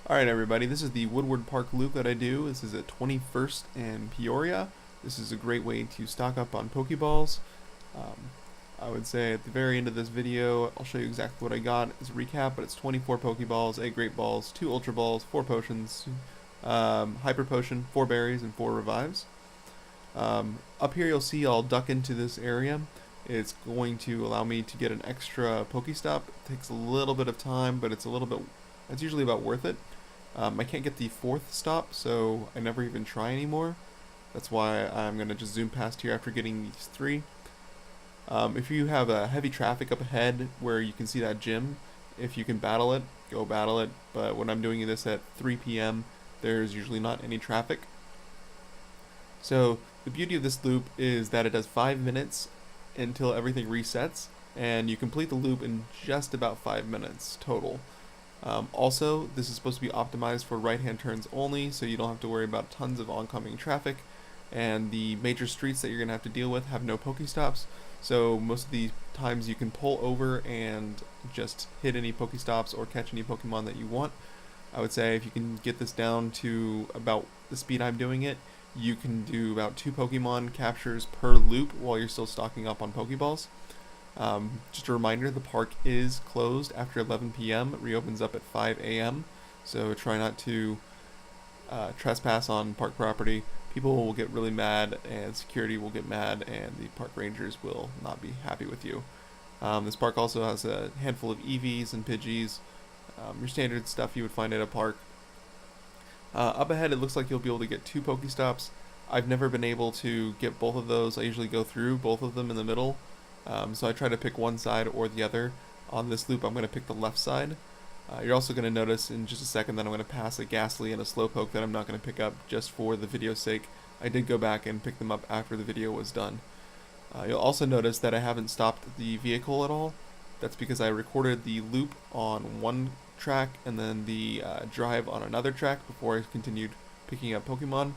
Alright everybody, this is the Woodward Park loop that I do. This is at 21st and Peoria. This is a great way to stock up on Pokeballs. Um, I would say at the very end of this video, I'll show you exactly what I got as a recap, but it's 24 Pokeballs, 8 Great Balls, 2 Ultra Balls, 4 Potions, Hyper Potion, 4 Berries, and 4 Revives. Up here you'll see I'll duck into this area. It's going to allow me to get an extra Pokestop. It takes a little bit of time, but it's usually about worth it. I can't get the 4th stop, so I never even try anymore. That's why I'm going to just zoom past here after getting these 3. If you have heavy traffic up ahead where you can see that gym, if you can battle it, go battle it. But when I'm doing this at 3 p.m., there's usually not any traffic. So the beauty of this loop is that it does 5 minutes until everything resets, and you complete the loop in just about 5 minutes total. Also, this is supposed to be optimized for right-hand turns only, so you don't have to worry about tons of oncoming traffic, and the major streets that you're going to have to deal with have no Pokestops, so most of the times you can pull over and just hit any Pokestops or catch any Pokemon that you want. I would say if you can get this down to about the speed I'm doing it, you can do about 2 Pokemon captures per loop while you're still stocking up on Pokeballs. Just a reminder, the park is closed after 11 p.m. It reopens up at 5 a.m. So try not to trespass on park property. People will get really mad, and security will get mad, and the park rangers will not be happy with you. This park also has a handful of EVs and Pidgeys, your standard stuff you would find at a park. Up ahead, it looks like you'll be able to get 2 Pokestops. I've never been able to get both of those. I usually go through both of them in the middle. So I try to pick one side or the other. On this loop, I'm going to pick the left side. You're also going to notice in just a second that I'm going to pass a Ghastly and a Slowpoke that I'm not going to pick up just for the video's sake. I did go back and pick them up after the video was done. You'll also notice that I haven't stopped the vehicle at all. That's because I recorded the loop on one track and then the drive on another track before I continued picking up Pokemon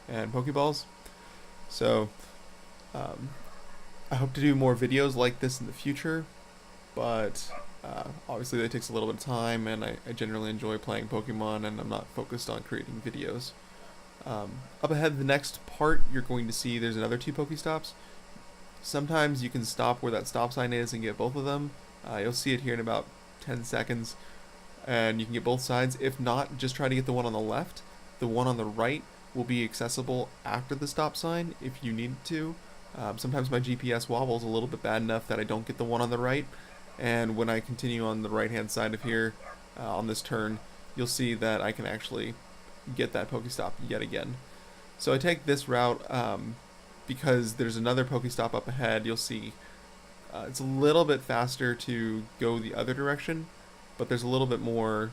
and Pokeballs. So, I hope to do more videos like this in the future, but obviously that takes a little bit of time, and I generally enjoy playing Pokemon, and I'm not focused on creating videos. Up ahead, the next part, you're going to see there's another 2 Pokestops. Sometimes you can stop where that stop sign is and get both of them. You'll see it here in about 10 seconds, and you can get both sides. If not, just try to get the one on the left. The one on the right will be accessible after the stop sign if you need to. Sometimes my GPS wobbles a little bit bad enough that I don't get the one on the right, and when I continue on the right hand side of here on this turn, you'll see that I can actually get that Pokestop yet again. So I take this route because there's another Pokestop up ahead. You'll see it's a little bit faster to go the other direction, but there's a little bit more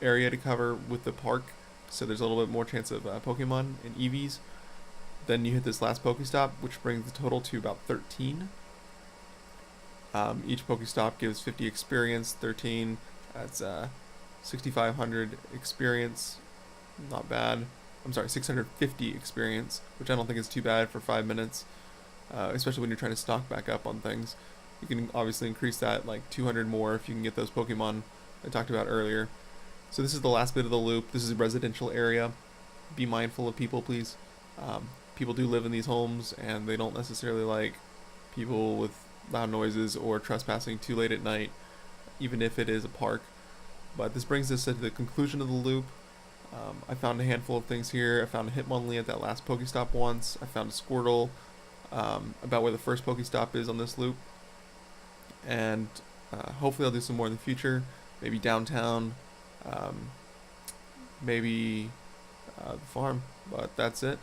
area to cover with the park, so there's a little bit more chance of Pokemon and EVs. Then you hit this last Pokestop, which brings the total to about 13. Each Pokestop gives 50 experience, 13, that's 6,500 experience, not bad. I'm sorry, 650 experience, which I don't think is too bad for 5 minutes, especially when you're trying to stock back up on things. You can obviously increase that like 200 more if you can get those Pokemon I talked about earlier. So this is the last bit of the loop. This is a residential area. Be mindful of people, please. People do live in these homes, and they don't necessarily like people with loud noises or trespassing too late at night, even if it is a park. But this brings us to the conclusion of the loop. I found a handful of things here. I found a Hitmonlee at that last Pokestop once. I found a Squirtle about where the first Pokestop is on this loop. And hopefully I'll do some more in the future. Maybe downtown, maybe the farm. But that's it.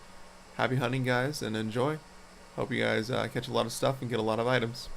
Happy hunting, guys, and enjoy. Hope you guys catch a lot of stuff and get a lot of items.